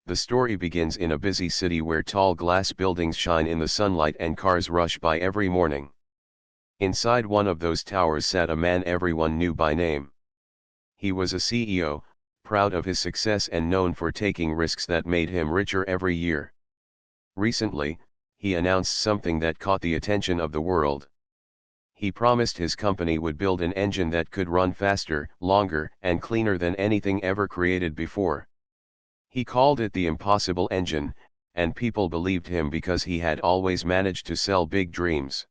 The story begins in a busy city where tall glass buildings shine in the sunlight and cars rush by every morning. Inside one of those towers sat a man everyone knew by name. He was a CEO, proud of his success and known for taking risks that made him richer every year. Recently, he announced something that caught the attention of the world. He promised his company would build an engine that could run faster, longer, and cleaner than anything ever created before. He called it the impossible engine, and people believed him because he had always managed to sell big dreams.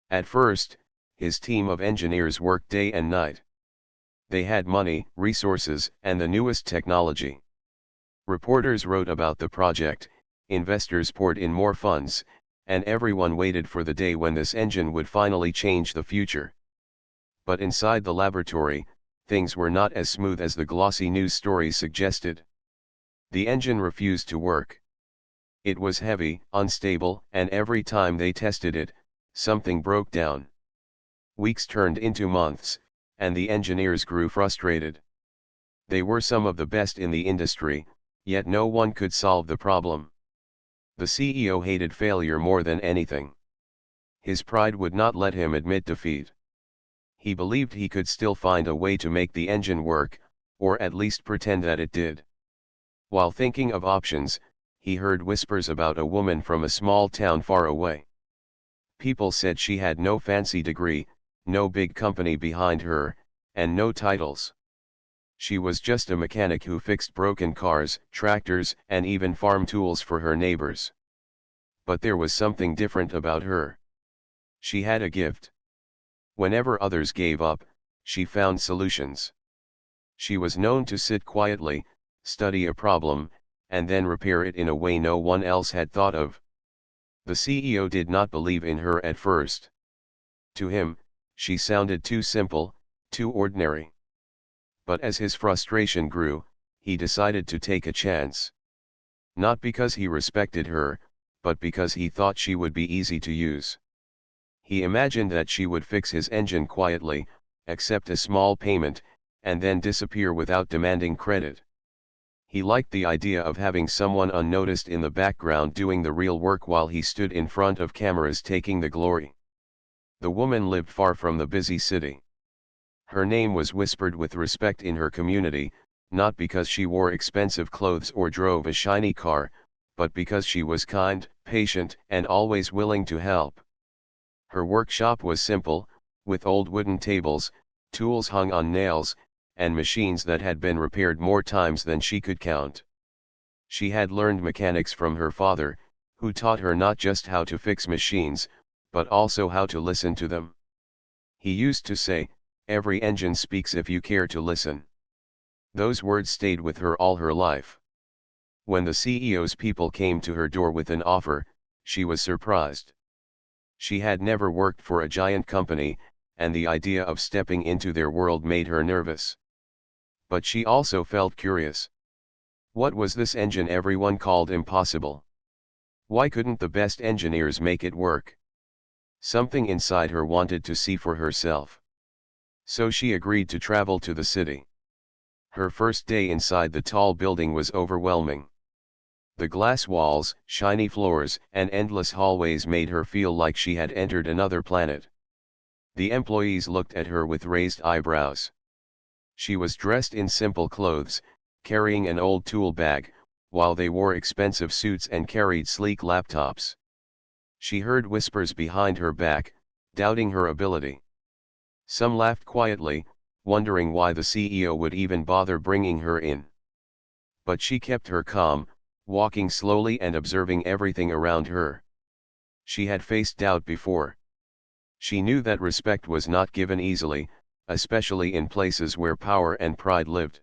At first, his team of engineers worked day and night. They had money, resources, and the newest technology. Reporters wrote about the project, investors poured in more funds, and everyone waited for the day when this engine would finally change the future. But inside the laboratory, things were not as smooth as the glossy news stories suggested. The engine refused to work. It was heavy, unstable, and every time they tested it, something broke down. Weeks turned into months, and the engineers grew frustrated. They were some of the best in the industry, yet no one could solve the problem. The CEO hated failure more than anything. His pride would not let him admit defeat. He believed he could still find a way to make the engine work, or at least pretend that it did. While thinking of options, he heard whispers about a woman from a small town far away. People said she had no fancy degree, no big company behind her, and no titles. She was just a mechanic who fixed broken cars, tractors, and even farm tools for her neighbors. But there was something different about her. She had a gift. Whenever others gave up, she found solutions. She was known to sit quietly, study a problem, and then repair it in a way no one else had thought of. The CEO did not believe in her at first. To him, she sounded too simple, too ordinary. But as his frustration grew, he decided to take a chance. Not because he respected her, but because he thought she would be easy to use. He imagined that she would fix his engine quietly, accept a small payment, and then disappear without demanding credit. He liked the idea of having someone unnoticed in the background doing the real work while he stood in front of cameras taking the glory. The woman lived far from the busy city. Her name was whispered with respect in her community, not because she wore expensive clothes or drove a shiny car, but because she was kind, patient, and always willing to help. Her workshop was simple, with old wooden tables, tools hung on nails, and machines that had been repaired more times than she could count. She had learned mechanics from her father, who taught her not just how to fix machines, but also how to listen to them. He used to say, "Every engine speaks if you care to listen." Those words stayed with her all her life. When the CEO's people came to her door with an offer, she was surprised. She had never worked for a giant company, and the idea of stepping into their world made her nervous. But she also felt curious. What was this engine everyone called impossible? Why couldn't the best engineers make it work? Something inside her wanted to see for herself. So she agreed to travel to the city. Her first day inside the tall building was overwhelming. The glass walls, shiny floors, and endless hallways made her feel like she had entered another planet. The employees looked at her with raised eyebrows. She was dressed in simple clothes, carrying an old tool bag, while they wore expensive suits and carried sleek laptops. She heard whispers behind her back, doubting her ability. Some laughed quietly, wondering why the CEO would even bother bringing her in. But she kept her calm, walking slowly and observing everything around her. She had faced doubt before. She knew that respect was not given easily, especially in places where power and pride lived.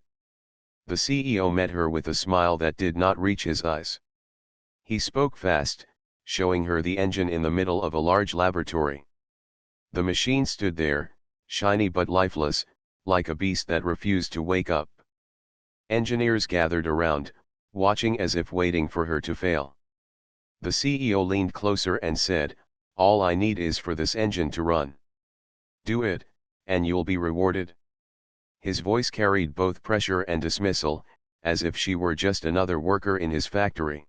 The CEO met her with a smile that did not reach his eyes. He spoke fast, showing her the engine in the middle of a large laboratory. The machine stood there, shiny but lifeless, like a beast that refused to wake up. Engineers gathered around, watching as if waiting for her to fail. The CEO leaned closer and said, "All I need is for this engine to run. Do it, and you'll be rewarded." His voice carried both pressure and dismissal, as if she were just another worker in his factory.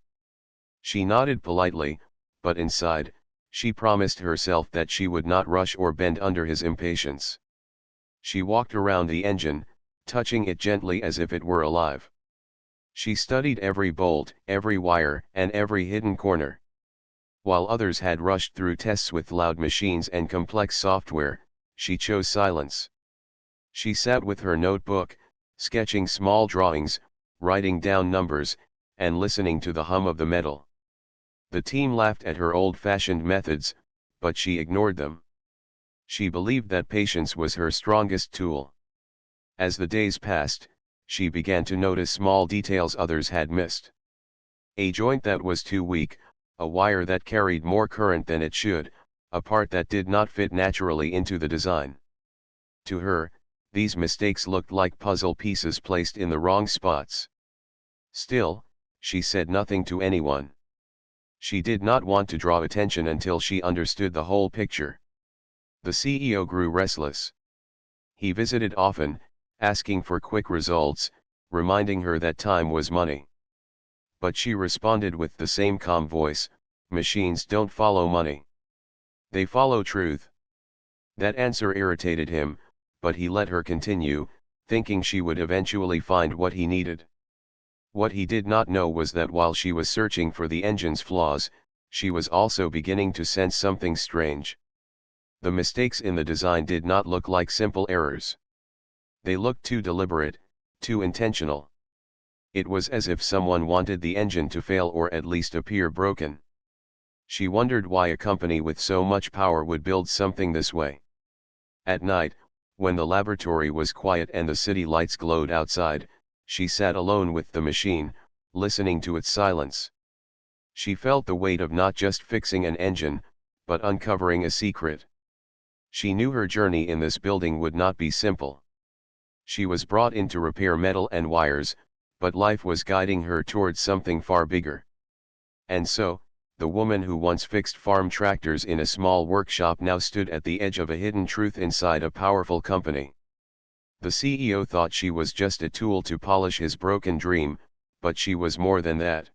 She nodded politely, but inside, she promised herself that she would not rush or bend under his impatience. She walked around the engine, touching it gently as if it were alive. She studied every bolt, every wire, and every hidden corner. While others had rushed through tests with loud machines and complex software, she chose silence. She sat with her notebook, sketching small drawings, writing down numbers, and listening to the hum of the metal. The team laughed at her old-fashioned methods, but she ignored them. She believed that patience was her strongest tool. As the days passed, she began to notice small details others had missed. A joint that was too weak, a wire that carried more current than it should, a part that did not fit naturally into the design. To her, these mistakes looked like puzzle pieces placed in the wrong spots. Still, she said nothing to anyone. She did not want to draw attention until she understood the whole picture. The CEO grew restless. He visited often, asking for quick results, reminding her that time was money. But she responded with the same calm voice, "Machines don't follow money. They follow truth." That answer irritated him, but he let her continue, thinking she would eventually find what he needed. What he did not know was that while she was searching for the engine's flaws, she was also beginning to sense something strange. The mistakes in the design did not look like simple errors. They looked too deliberate, too intentional. It was as if someone wanted the engine to fail or at least appear broken. She wondered why a company with so much power would build something this way. At night, when the laboratory was quiet and the city lights glowed outside, she sat alone with the machine, listening to its silence. She felt the weight of not just fixing an engine, but uncovering a secret. She knew her journey in this building would not be simple. She was brought in to repair metal and wires, but life was guiding her towards something far bigger. And so, the woman who once fixed farm tractors in a small workshop now stood at the edge of a hidden truth inside a powerful company. The CEO thought she was just a tool to polish his broken dream, but she was more than that.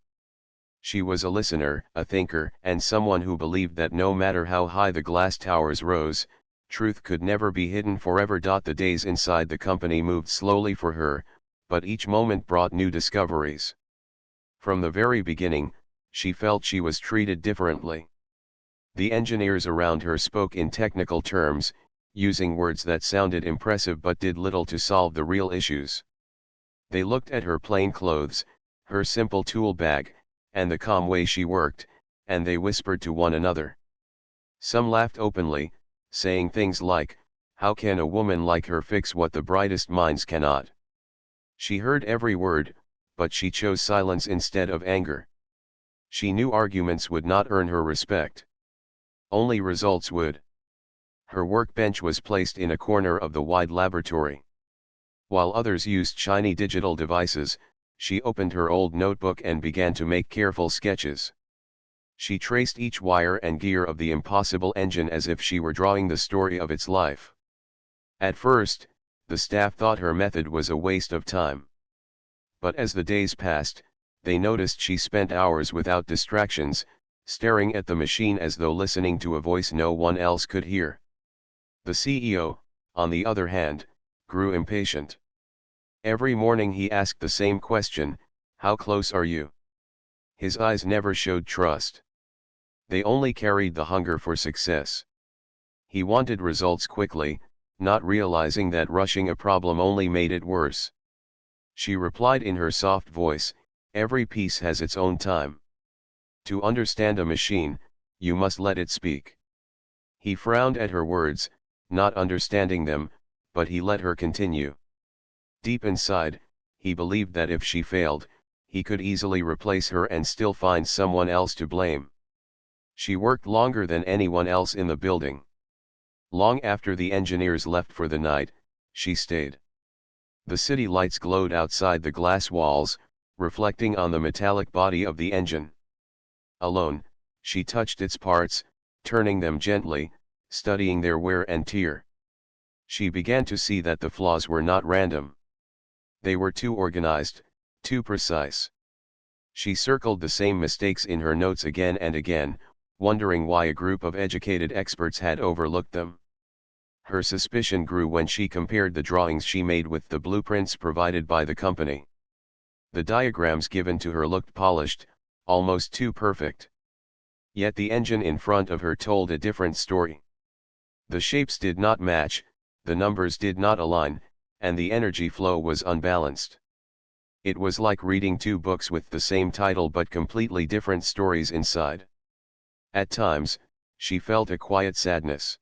She was a listener, a thinker, and someone who believed that no matter how high the glass towers rose, truth could never be hidden forever. The days inside the company moved slowly for her, but each moment brought new discoveries. From the very beginning, she felt she was treated differently. The engineers around her spoke in technical terms, using words that sounded impressive but did little to solve the real issues. They looked at her plain clothes, her simple tool bag, and the calm way she worked, and they whispered to one another. Some laughed openly, saying things like, "How can a woman like her fix what the brightest minds cannot?" She heard every word, but she chose silence instead of anger. She knew arguments would not earn her respect. Only results would. Her workbench was placed in a corner of the wide laboratory. While others used shiny digital devices, she opened her old notebook and began to make careful sketches. She traced each wire and gear of the impossible engine as if she were drawing the story of its life. At first, the staff thought her method was a waste of time. But as the days passed, they noticed she spent hours without distractions, staring at the machine as though listening to a voice no one else could hear. The CEO, on the other hand, grew impatient. Every morning he asked the same question, "How close are you?" His eyes never showed trust. They only carried the hunger for success. He wanted results quickly, not realizing that rushing a problem only made it worse. She replied in her soft voice, "Every piece has its own time. To understand a machine, you must let it speak." He frowned at her words, not understanding them, but he let her continue. Deep inside, he believed that if she failed, he could easily replace her and still find someone else to blame. She worked longer than anyone else in the building. Long after the engineers left for the night, she stayed. The city lights glowed outside the glass walls, reflecting on the metallic body of the engine. Alone, she touched its parts, turning them gently, studying their wear and tear. She began to see that the flaws were not random. They were too organized, Too precise. She circled the same mistakes in her notes again and again, wondering why a group of educated experts had overlooked them. Her suspicion grew when she compared the drawings she made with the blueprints provided by the company. The diagrams given to her looked polished, almost too perfect. Yet the engine in front of her told a different story. The shapes did not match, the numbers did not align, and the energy flow was unbalanced. It was like reading two books with the same title but completely different stories inside. At times, she felt a quiet sadness.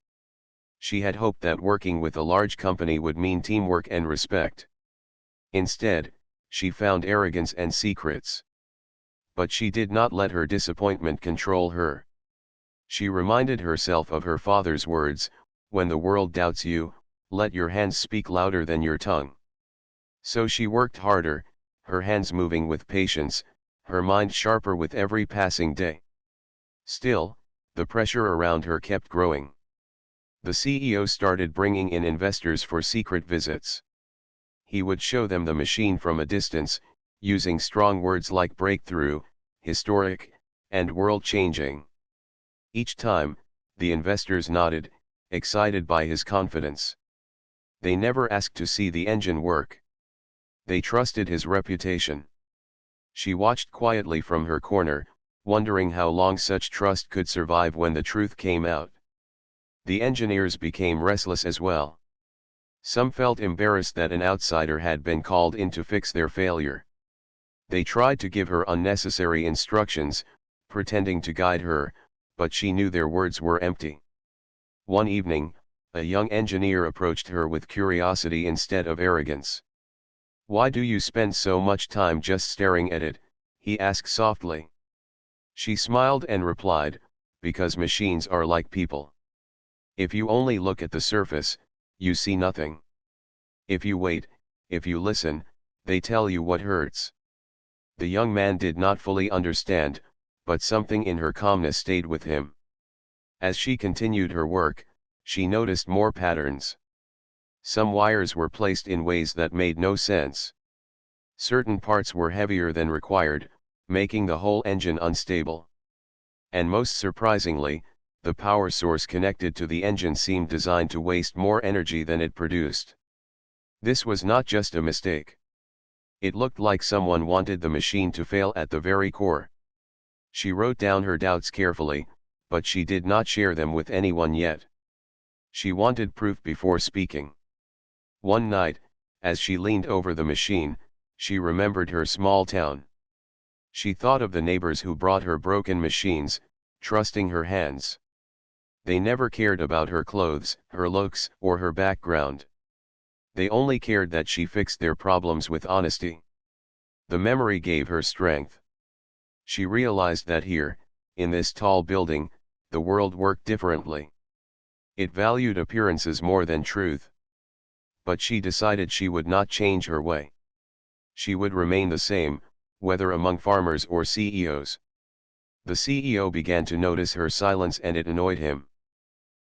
She had hoped that working with a large company would mean teamwork and respect. Instead, she found arrogance and secrets. But she did not let her disappointment control her. She reminded herself of her father's words, "When the world doubts you, let your hands speak louder than your tongue." So she worked harder, her hands moving with patience, her mind sharper with every passing day. Still, the pressure around her kept growing. The CEO started bringing in investors for secret visits. He would show them the machine from a distance, using strong words like breakthrough, historic, and world-changing. Each time, the investors nodded, excited by his confidence. They never asked to see the engine work. They trusted his reputation. She watched quietly from her corner, wondering how long such trust could survive when the truth came out. The engineers became restless as well. Some felt embarrassed that an outsider had been called in to fix their failure. They tried to give her unnecessary instructions, pretending to guide her, but she knew their words were empty. One evening, a young engineer approached her with curiosity instead of arrogance. "Why do you spend so much time just staring at it?" he asked softly. She smiled and replied, "Because machines are like people. If you only look at the surface, you see nothing. If you wait, if you listen, they tell you what hurts." The young man did not fully understand, but something in her calmness stayed with him. As she continued her work, she noticed more patterns. Some wires were placed in ways that made no sense. Certain parts were heavier than required, making the whole engine unstable. And most surprisingly, the power source connected to the engine seemed designed to waste more energy than it produced. This was not just a mistake. It looked like someone wanted the machine to fail at the very core. She wrote down her doubts carefully, but she did not share them with anyone yet. She wanted proof before speaking. One night, as she leaned over the machine, she remembered her small town. She thought of the neighbors who brought her broken machines, trusting her hands. They never cared about her clothes, her looks, or her background. They only cared that she fixed their problems with honesty. The memory gave her strength. She realized that here, in this tall building, the world worked differently. It valued appearances more than truth. But she decided she would not change her way. She would remain the same, whether among farmers or CEOs. The CEO began to notice her silence and it annoyed him.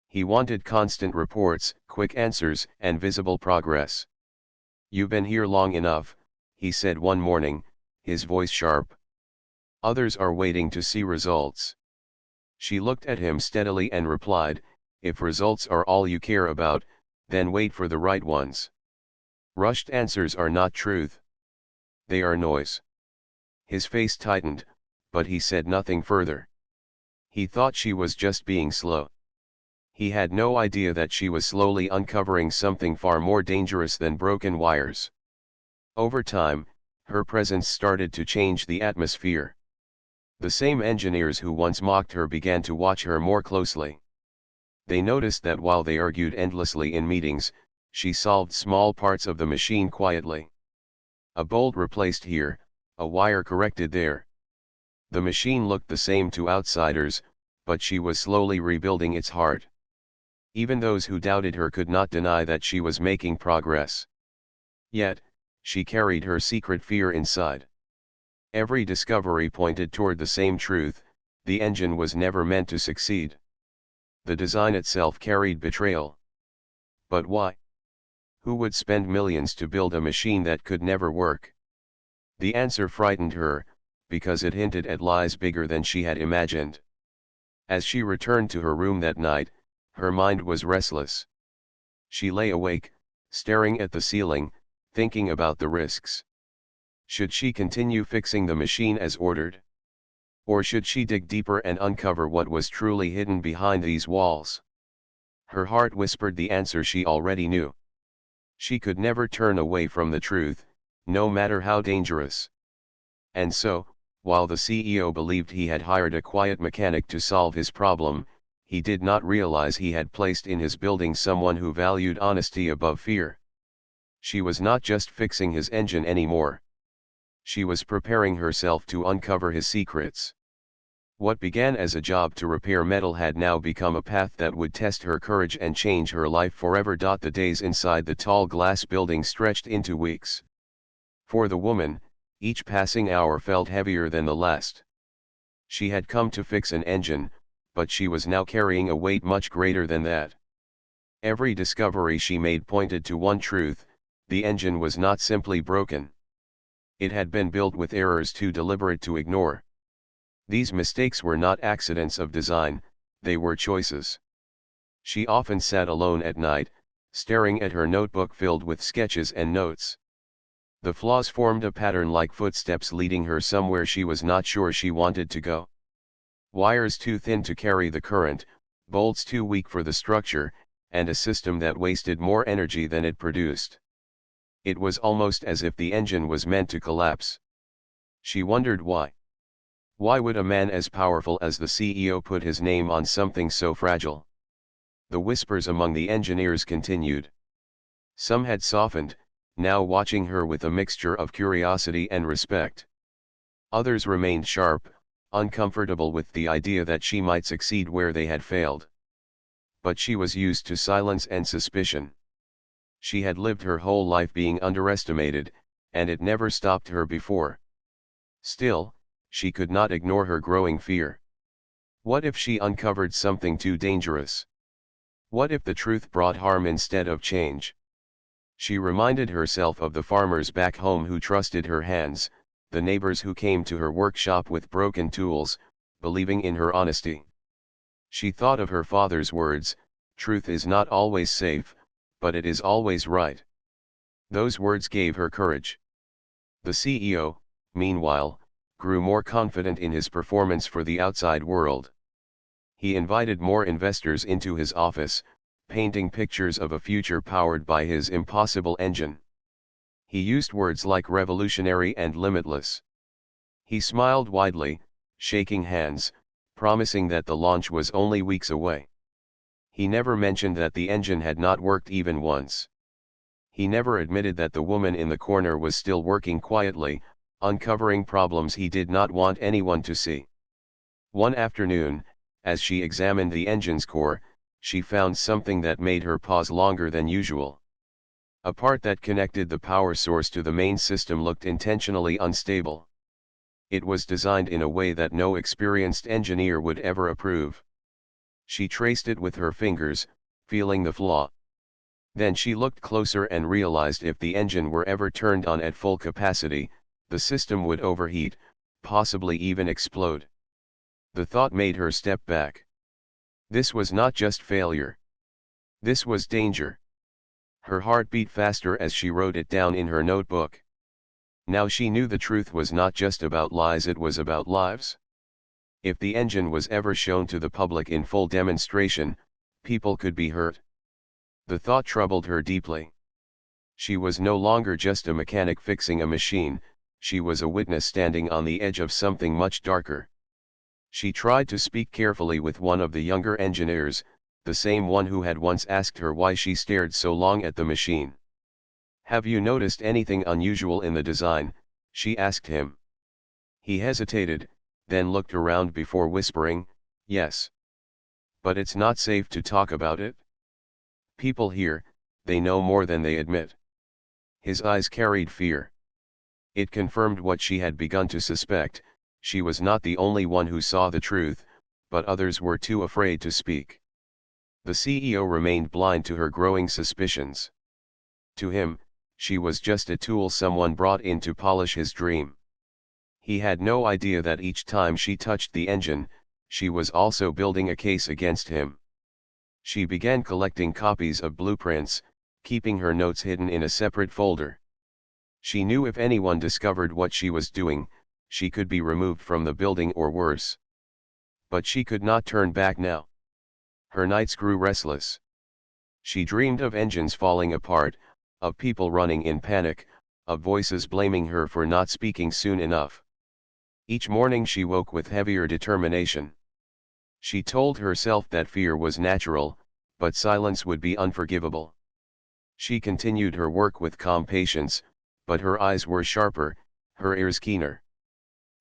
He wanted constant reports, quick answers, and visible progress. "You've been here long enough," he said one morning, his voice sharp. "Others are waiting to see results." She looked at him steadily and replied, "If results are all you care about, then wait for the right ones. Rushed answers are not truth. They are noise." His face tightened, but he said nothing further. He thought she was just being slow. He had no idea that she was slowly uncovering something far more dangerous than broken wires. Over time, her presence started to change the atmosphere. The same engineers who once mocked her began to watch her more closely. They noticed that while they argued endlessly in meetings, she solved small parts of the machine quietly. A bolt replaced here, a wire corrected there. The machine looked the same to outsiders, but she was slowly rebuilding its heart. Even those who doubted her could not deny that she was making progress. Yet, she carried her secret fear inside. Every discovery pointed toward the same truth: the engine was never meant to succeed. The design itself carried betrayal. But why? Who would spend millions to build a machine that could never work? The answer frightened her, because it hinted at lies bigger than she had imagined. As she returned to her room that night, her mind was restless. She lay awake, staring at the ceiling, thinking about the risks. Should she continue fixing the machine as ordered? Or should she dig deeper and uncover what was truly hidden behind these walls? Her heart whispered the answer she already knew. She could never turn away from the truth, no matter how dangerous. And so, while the CEO believed he had hired a quiet mechanic to solve his problem, he did not realize he had placed in his building someone who valued honesty above fear. She was not just fixing his engine anymore. She was preparing herself to uncover his secrets. What began as a job to repair metal had now become a path that would test her courage and change her life forever. The days inside the tall glass building stretched into weeks. For the woman, each passing hour felt heavier than the last. She had come to fix an engine, but she was now carrying a weight much greater than that. Every discovery she made pointed to one truth: the engine was not simply broken. It had been built with errors too deliberate to ignore. These mistakes were not accidents of design, they were choices. She often sat alone at night, staring at her notebook filled with sketches and notes. The flaws formed a pattern like footsteps leading her somewhere she was not sure she wanted to go. Wires too thin to carry the current, bolts too weak for the structure, and a system that wasted more energy than it produced. It was almost as if the engine was meant to collapse. She wondered why. Why would a man as powerful as the CEO put his name on something so fragile? The whispers among the engineers continued. Some had softened, now watching her with a mixture of curiosity and respect. Others remained sharp, uncomfortable with the idea that she might succeed where they had failed. But she was used to silence and suspicion. She had lived her whole life being underestimated, and it never stopped her before. Still, she could not ignore her growing fear. What if she uncovered something too dangerous? What if the truth brought harm instead of change? She reminded herself of the farmers back home who trusted her hands, the neighbors who came to her workshop with broken tools, believing in her honesty. She thought of her father's words: truth is not always safe, but it is always right. Those words gave her courage. The CEO, meanwhile, grew more confident in his performance for the outside world. He invited more investors into his office, painting pictures of a future powered by his impossible engine. He used words like revolutionary and limitless. He smiled widely, shaking hands, promising that the launch was only weeks away. He never mentioned that the engine had not worked even once. He never admitted that the woman in the corner was still working quietly, uncovering problems he did not want anyone to see. One afternoon, as she examined the engine's core, she found something that made her pause longer than usual. A part that connected the power source to the main system looked intentionally unstable. It was designed in a way that no experienced engineer would ever approve. She traced it with her fingers, feeling the flaw. Then she looked closer and realized if the engine were ever turned on at full capacity, the system would overheat, possibly even explode. The thought made her step back. This was not just failure. This was danger. Her heart beat faster as she wrote it down in her notebook. Now she knew the truth was not just about lies, it was about lives. If the engine was ever shown to the public in full demonstration, people could be hurt. The thought troubled her deeply. She was no longer just a mechanic fixing a machine, she was a witness standing on the edge of something much darker. She tried to speak carefully with one of the younger engineers, the same one who had once asked her why she stared so long at the machine. "Have you noticed anything unusual in the design?" she asked him. He hesitated, then looked around before whispering, "Yes. But it's not safe to talk about it. People here, they know more than they admit." His eyes carried fear. It confirmed what she had begun to suspect: she was not the only one who saw the truth, but others were too afraid to speak. The CEO remained blind to her growing suspicions. To him, she was just a tool someone brought in to polish his dream. He had no idea that each time she touched the engine, she was also building a case against him. She began collecting copies of blueprints, keeping her notes hidden in a separate folder. She knew if anyone discovered what she was doing, she could be removed from the building or worse. But she could not turn back now. Her nights grew restless. She dreamed of engines falling apart, of people running in panic, of voices blaming her for not speaking soon enough. Each morning she woke with heavier determination. She told herself that fear was natural, but silence would be unforgivable. She continued her work with calm patience, but her eyes were sharper, her ears keener.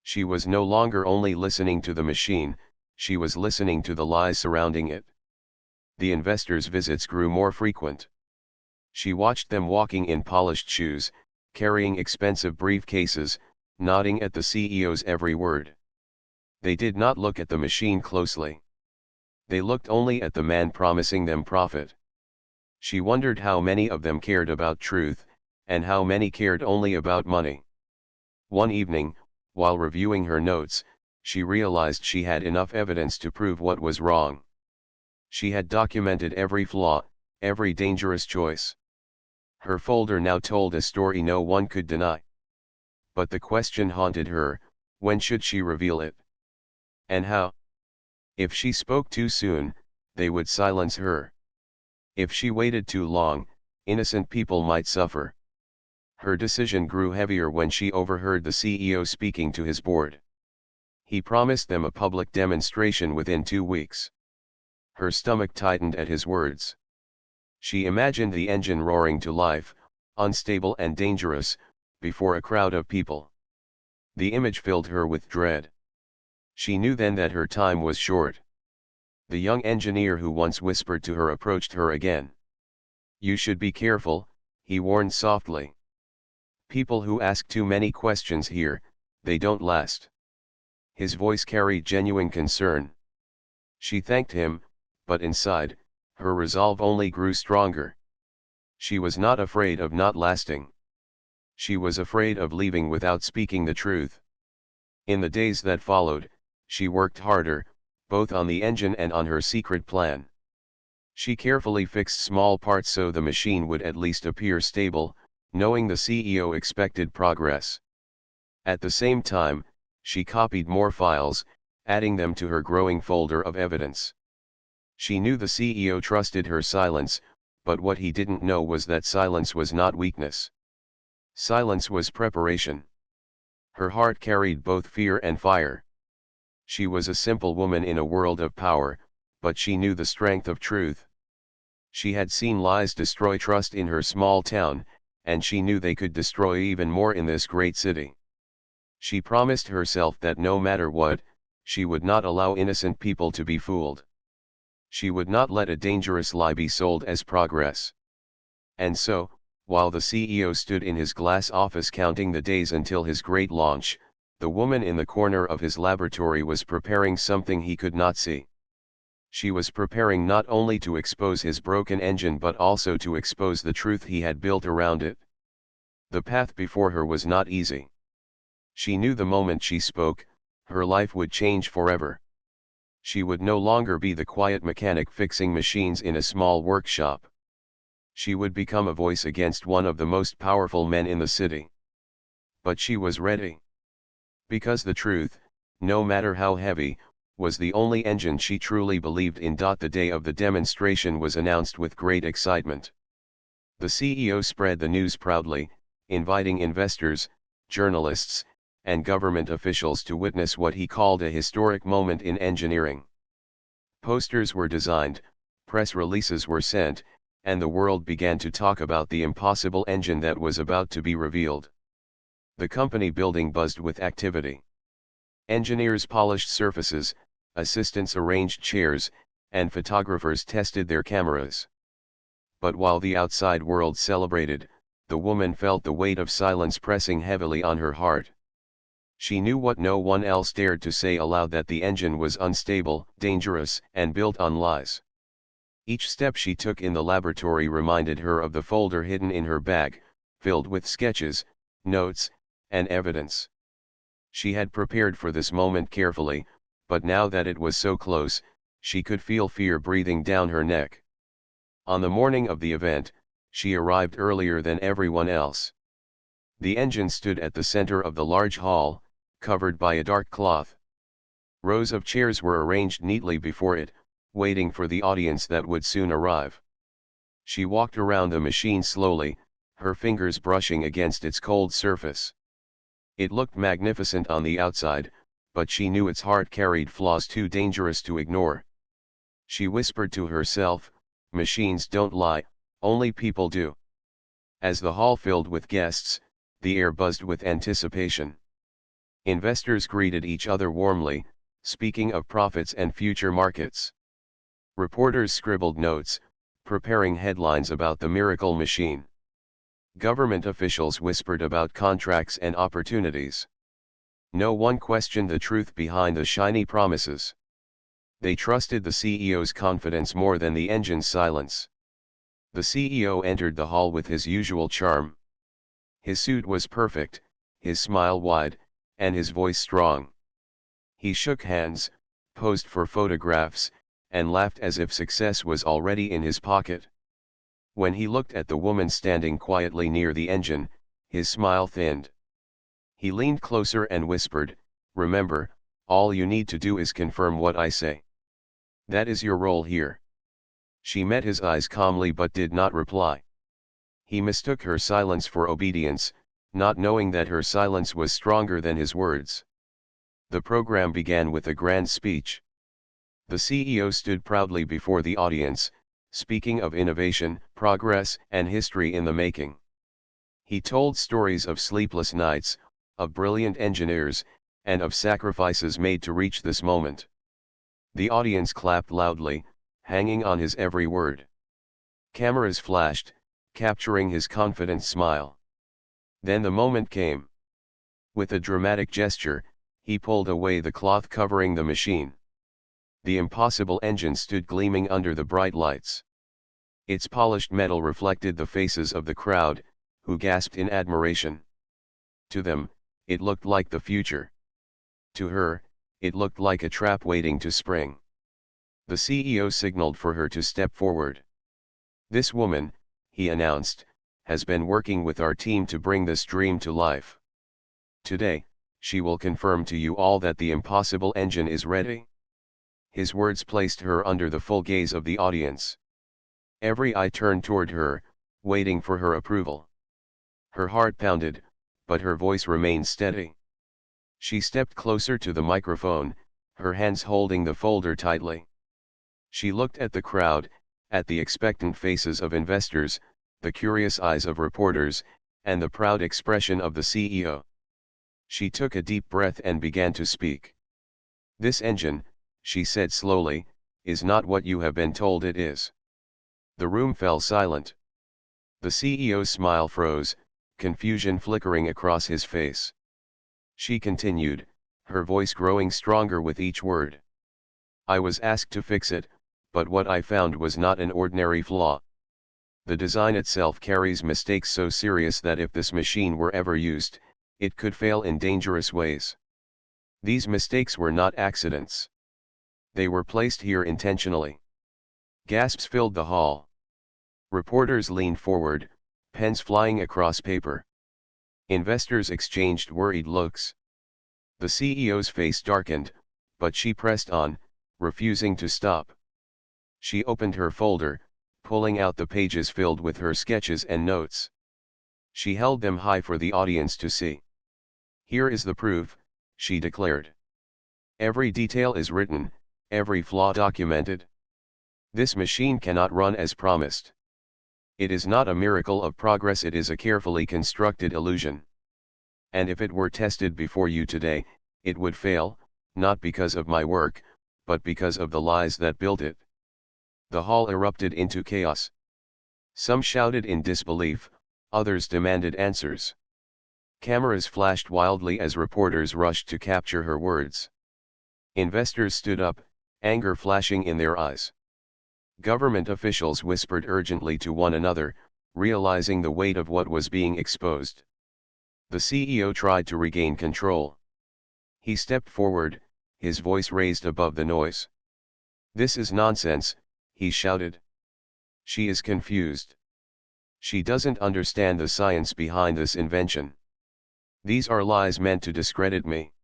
She was no longer only listening to the machine, she was listening to the lies surrounding it. The investors' visits grew more frequent. She watched them walking in polished shoes, carrying expensive briefcases, nodding at the CEO's every word. They did not look at the machine closely. They looked only at the man promising them profit. She wondered how many of them cared about truth, and how many cared only about money. One evening, while reviewing her notes, she realized she had enough evidence to prove what was wrong. She had documented every flaw, every dangerous choice. Her folder now told a story no one could deny. But the question haunted her, when should she reveal it? And how? If she spoke too soon, they would silence her. If she waited too long, innocent people might suffer. Her decision grew heavier when she overheard the CEO speaking to his board. He promised them a public demonstration within 2 weeks. Her stomach tightened at his words. She imagined the engine roaring to life, unstable and dangerous, before a crowd of people. The image filled her with dread. She knew then that her time was short. The young engineer who once whispered to her approached her again. "You should be careful," he warned softly. "People who ask too many questions here, they don't last." His voice carried genuine concern. She thanked him, but inside, her resolve only grew stronger. She was not afraid of not lasting. She was afraid of leaving without speaking the truth. In the days that followed, she worked harder, both on the engine and on her secret plan. She carefully fixed small parts so the machine would at least appear stable, knowing the CEO expected progress. At the same time, she copied more files, adding them to her growing folder of evidence. She knew the CEO trusted her silence, but what he didn't know was that silence was not weakness. Silence was preparation. Her heart carried both fear and fire. She was a simple woman in a world of power, but she knew the strength of truth. She had seen lies destroy trust in her small town, and she knew they could destroy even more in this great city. She promised herself that no matter what, she would not allow innocent people to be fooled. She would not let a dangerous lie be sold as progress. And so, while the CEO stood in his glass office counting the days until his great launch, the woman in the corner of his laboratory was preparing something he could not see. She was preparing not only to expose his broken engine but also to expose the truth he had built around it. The path before her was not easy. She knew the moment she spoke, her life would change forever. She would no longer be the quiet mechanic fixing machines in a small workshop. She would become a voice against one of the most powerful men in the city. But she was ready. Because the truth, no matter how heavy, was the only engine she truly believed in. The day of the demonstration was announced with great excitement. The CEO spread the news proudly, inviting investors, journalists, and government officials to witness what he called a historic moment in engineering. Posters were designed, press releases were sent, and the world began to talk about the impossible engine that was about to be revealed. The company building buzzed with activity. Engineers polished surfaces, assistants arranged chairs, and photographers tested their cameras. But while the outside world celebrated, the woman felt the weight of silence pressing heavily on her heart. She knew what no one else dared to say aloud, that the engine was unstable, dangerous, and built on lies. Each step she took in the laboratory reminded her of the folder hidden in her bag, filled with sketches, notes, and evidence. She had prepared for this moment carefully, but now that it was so close, she could feel fear breathing down her neck. On the morning of the event, she arrived earlier than everyone else. The engine stood at the center of the large hall, covered by a dark cloth. Rows of chairs were arranged neatly before it, waiting for the audience that would soon arrive. She walked around the machine slowly, her fingers brushing against its cold surface. It looked magnificent on the outside, but she knew its heart carried flaws too dangerous to ignore. She whispered to herself, "Machines don't lie, only people do." As the hall filled with guests, the air buzzed with anticipation. Investors greeted each other warmly, speaking of profits and future markets. Reporters scribbled notes, preparing headlines about the miracle machine. Government officials whispered about contracts and opportunities. No one questioned the truth behind the shiny promises. They trusted the CEO's confidence more than the engine's silence. The CEO entered the hall with his usual charm. His suit was perfect, his smile wide, and his voice strong. He shook hands, posed for photographs, and laughed as if success was already in his pocket. When he looked at the woman standing quietly near the engine, his smile thinned. He leaned closer and whispered, "Remember, all you need to do is confirm what I say. That is your role here." She met his eyes calmly but did not reply. He mistook her silence for obedience, not knowing that her silence was stronger than his words. The program began with a grand speech. The CEO stood proudly before the audience, speaking of innovation, progress, and history in the making. He told stories of sleepless nights, of brilliant engineers, and of sacrifices made to reach this moment. The audience clapped loudly, hanging on his every word. Cameras flashed, capturing his confident smile. Then the moment came. With a dramatic gesture, he pulled away the cloth covering the machine. The impossible engine stood gleaming under the bright lights. Its polished metal reflected the faces of the crowd, who gasped in admiration. To them, it looked like the future. To her, it looked like a trap waiting to spring. The CEO signaled for her to step forward. "This woman," he announced, "has been working with our team to bring this dream to life. Today, she will confirm to you all that the impossible engine is ready." His words placed her under the full gaze of the audience. Every eye turned toward her, waiting for her approval. Her heart pounded, but her voice remained steady. She stepped closer to the microphone, her hands holding the folder tightly. She looked at the crowd, at the expectant faces of investors, the curious eyes of reporters, and the proud expression of the CEO. She took a deep breath and began to speak. "This engine," she said slowly, "is not what you have been told it is." The room fell silent. The CEO's smile froze, confusion flickering across his face. She continued, her voice growing stronger with each word. "I was asked to fix it, but what I found was not an ordinary flaw. The design itself carries mistakes so serious that if this machine were ever used, it could fail in dangerous ways. These mistakes were not accidents. They were placed here intentionally." Gasps filled the hall. Reporters leaned forward, pens flying across paper. Investors exchanged worried looks. The CEO's face darkened, but she pressed on, refusing to stop. She opened her folder, pulling out the pages filled with her sketches and notes. She held them high for the audience to see. "Here is the proof," she declared. "Every detail is written, every flaw documented. This machine cannot run as promised. It is not a miracle of progress, it is a carefully constructed illusion. And if it were tested before you today, it would fail, not because of my work, but because of the lies that built it." The hall erupted into chaos. Some shouted in disbelief, others demanded answers. Cameras flashed wildly as reporters rushed to capture her words. Investors stood up, anger flashing in their eyes. Government officials whispered urgently to one another, realizing the weight of what was being exposed. The CEO tried to regain control. He stepped forward, his voice raised above the noise. "This is nonsense," he shouted. "She is confused. She doesn't understand the science behind this invention. These are lies meant to discredit me."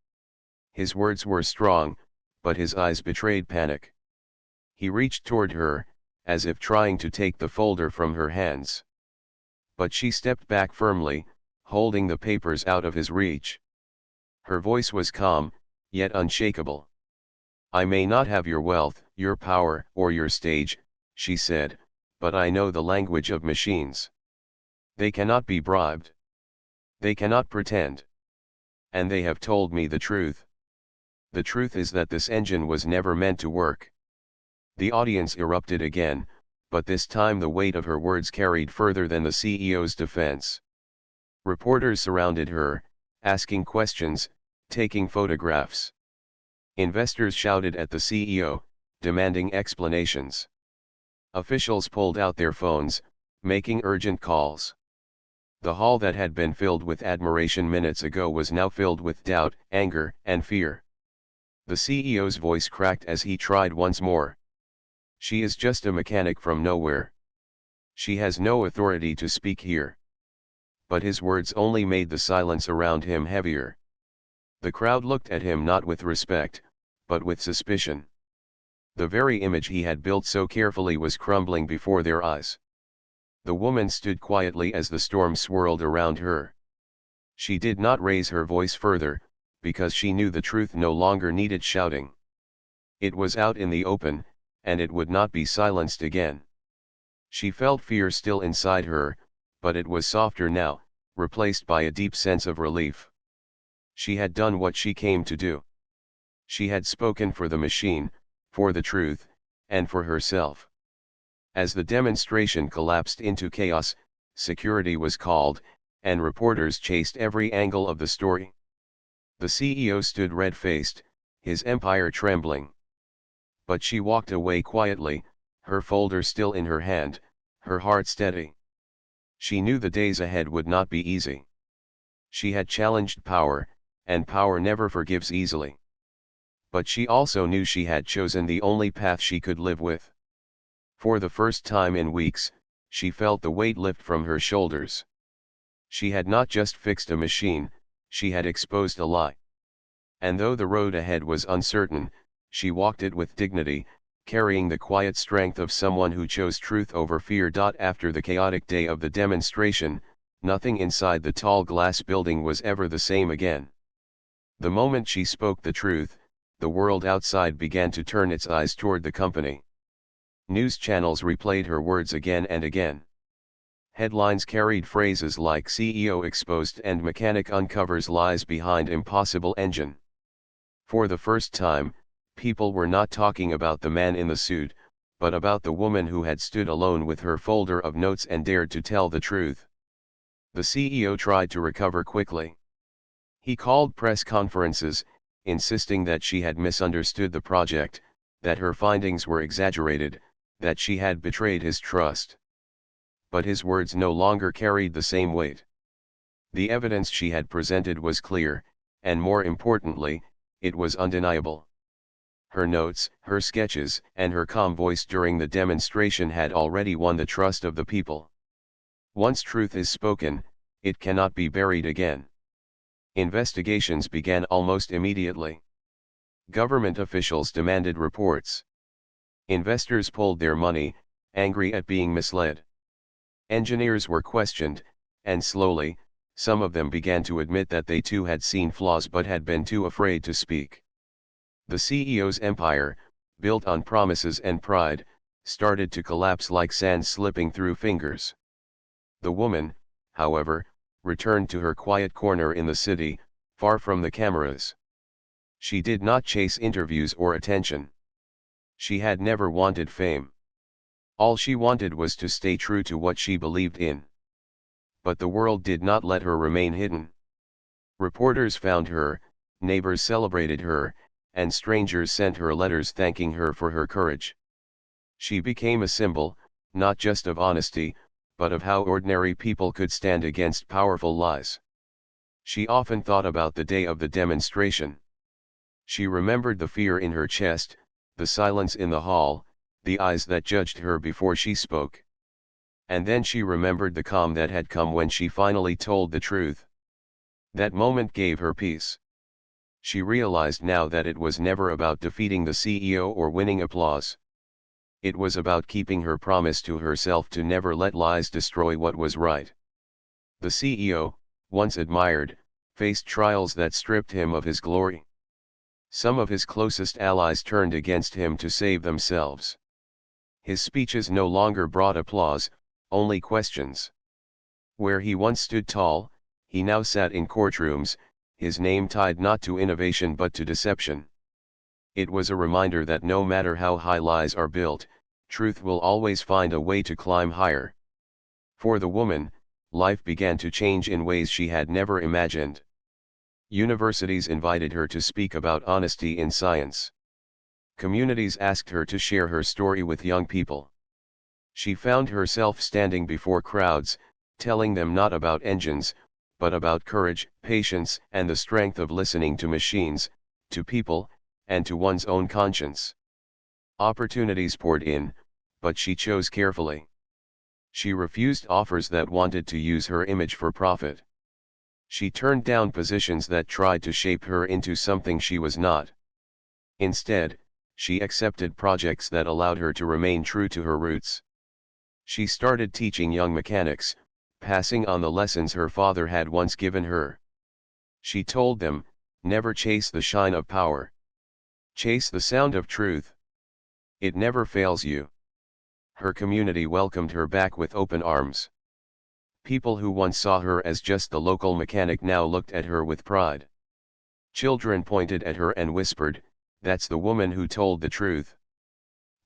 His words were strong, but his eyes betrayed panic. He reached toward her, as if trying to take the folder from her hands. But she stepped back firmly, holding the papers out of his reach. Her voice was calm, yet unshakable. "I may not have your wealth, your power, or your stage," she said, "but I know the language of machines. They cannot be bribed. They cannot pretend. And they have told me the truth. The truth is that this engine was never meant to work." The audience erupted again, but this time the weight of her words carried further than the CEO's defense. Reporters surrounded her, asking questions, taking photographs. Investors shouted at the CEO, demanding explanations. Officials pulled out their phones, making urgent calls. The hall that had been filled with admiration minutes ago was now filled with doubt, anger, and fear. The CEO's voice cracked as he tried once more. "She is just a mechanic from nowhere. She has no authority to speak here." But his words only made the silence around him heavier. The crowd looked at him not with respect, but with suspicion. The very image he had built so carefully was crumbling before their eyes. The woman stood quietly as the storm swirled around her. She did not raise her voice further, because she knew the truth no longer needed shouting. It was out in the open, and it would not be silenced again. She felt fear still inside her, but it was softer now, replaced by a deep sense of relief. She had done what she came to do. She had spoken for the machine, for the truth, and for herself. As the demonstration collapsed into chaos, security was called, and reporters chased every angle of the story. The CEO stood red-faced, his empire trembling. But she walked away quietly, her folder still in her hand, her heart steady. She knew the days ahead would not be easy. She had challenged power, and power never forgives easily. But she also knew she had chosen the only path she could live with. For the first time in weeks, she felt the weight lift from her shoulders. She had not just fixed a machine, she had exposed a lie. And though the road ahead was uncertain, she walked it with dignity, carrying the quiet strength of someone who chose truth over fear. After the chaotic day of the demonstration, nothing inside the tall glass building was ever the same again. The moment she spoke the truth, the world outside began to turn its eyes toward the company. News channels replayed her words again and again. Headlines carried phrases like "CEO exposed" and "Mechanic uncovers lies behind impossible engine." For the first time, people were not talking about the man in the suit, but about the woman who had stood alone with her folder of notes and dared to tell the truth. The CEO tried to recover quickly. He called press conferences, insisting that she had misunderstood the project, that her findings were exaggerated, that she had betrayed his trust. But his words no longer carried the same weight. The evidence she had presented was clear, and more importantly, it was undeniable. Her notes, her sketches, and her calm voice during the demonstration had already won the trust of the people. Once truth is spoken, it cannot be buried again. Investigations began almost immediately. Government officials demanded reports. Investors pulled their money, angry at being misled. Engineers were questioned, and slowly, some of them began to admit that they too had seen flaws but had been too afraid to speak. The CEO's empire, built on promises and pride, started to collapse like sand slipping through fingers. The woman, however, returned to her quiet corner in the city, far from the cameras. She did not chase interviews or attention. She had never wanted fame. All she wanted was to stay true to what she believed in. But the world did not let her remain hidden. Reporters found her, neighbors celebrated her, and strangers sent her letters thanking her for her courage. She became a symbol, not just of honesty, but of how ordinary people could stand against powerful lies. She often thought about the day of the demonstration. She remembered the fear in her chest, the silence in the hall, the eyes that judged her before she spoke. And then she remembered the calm that had come when she finally told the truth. That moment gave her peace. She realized now that it was never about defeating the CEO or winning applause. It was about keeping her promise to herself to never let lies destroy what was right. The CEO, once admired, faced trials that stripped him of his glory. Some of his closest allies turned against him to save themselves. His speeches no longer brought applause, only questions. Where he once stood tall, he now sat in courtrooms, his name tied not to innovation but to deception. It was a reminder that no matter how high lies are built, truth will always find a way to climb higher. For the woman, life began to change in ways she had never imagined. Universities invited her to speak about honesty in science. Communities asked her to share her story with young people. She found herself standing before crowds, telling them not about engines, but about courage, patience, and the strength of listening to machines, to people, and to one's own conscience. Opportunities poured in, but she chose carefully. She refused offers that wanted to use her image for profit. She turned down positions that tried to shape her into something she was not. Instead, she accepted projects that allowed her to remain true to her roots. She started teaching young mechanics, passing on the lessons her father had once given her. She told them, never chase the shine of power. Chase the sound of truth. It never fails you. Her community welcomed her back with open arms. People who once saw her as just the local mechanic now looked at her with pride. Children pointed at her and whispered, "That's the woman who told the truth."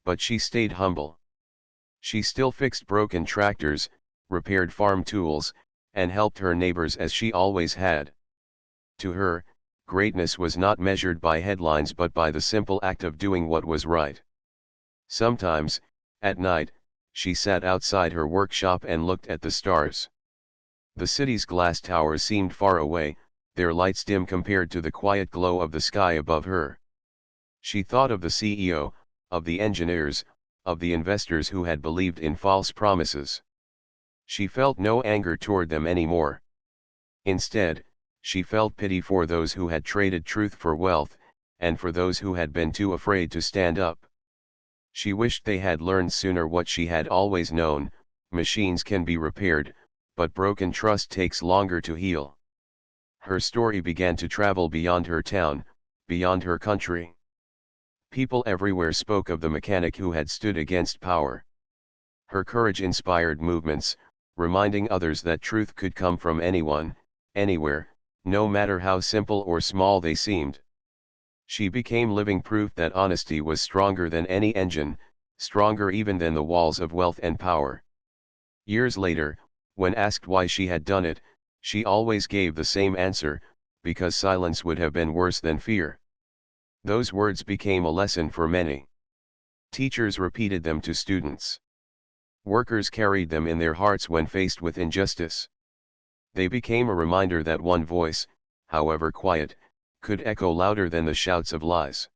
But she stayed humble. She still fixed broken tractors, repaired farm tools, and helped her neighbors as she always had. To her, greatness was not measured by headlines but by the simple act of doing what was right. Sometimes, at night, she sat outside her workshop and looked at the stars. The city's glass towers seemed far away, their lights dim compared to the quiet glow of the sky above her. She thought of the CEO, of the engineers, of the investors who had believed in false promises. She felt no anger toward them anymore. Instead, she felt pity for those who had traded truth for wealth, and for those who had been too afraid to stand up. She wished they had learned sooner what she had always known: machines can be repaired, but broken trust takes longer to heal. Her story began to travel beyond her town, beyond her country. People everywhere spoke of the mechanic who had stood against power. Her courage inspired movements, reminding others that truth could come from anyone, anywhere, no matter how simple or small they seemed. She became living proof that honesty was stronger than any engine, stronger even than the walls of wealth and power. Years later, when asked why she had done it, she always gave the same answer: because silence would have been worse than fear. Those words became a lesson for many. Teachers repeated them to students. Workers carried them in their hearts when faced with injustice. They became a reminder that one voice, however quiet, could echo louder than the shouts of lies.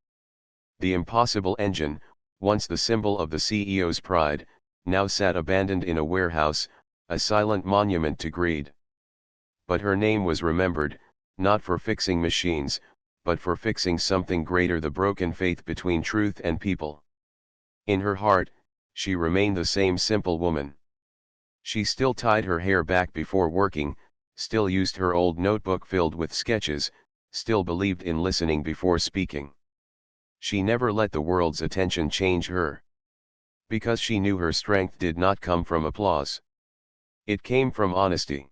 The impossible engine, once the symbol of the CEO's pride, now sat abandoned in a warehouse, a silent monument to greed. But her name was remembered, not for fixing machines, but for fixing something greater: the broken faith between truth and people. In her heart, she remained the same simple woman. She still tied her hair back before working, still used her old notebook filled with sketches, still believed in listening before speaking. She never let the world's attention change her. Because she knew her strength did not come from applause. It came from honesty.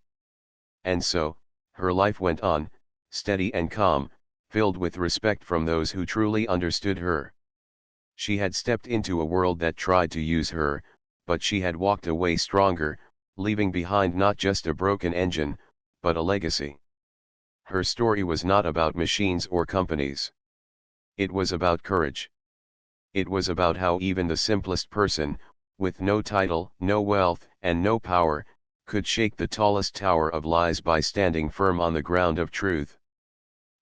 And so, her life went on, steady and calm, filled with respect from those who truly understood her. She had stepped into a world that tried to use her, but she had walked away stronger, leaving behind not just a broken engine, but a legacy. Her story was not about machines or companies. It was about courage. It was about how even the simplest person, with no title, no wealth, and no power, could shake the tallest tower of lies by standing firm on the ground of truth.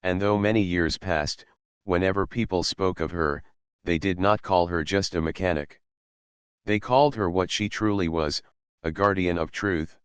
And though many years passed, whenever people spoke of her, they did not call her just a mechanic. They called her what she truly was, a guardian of truth,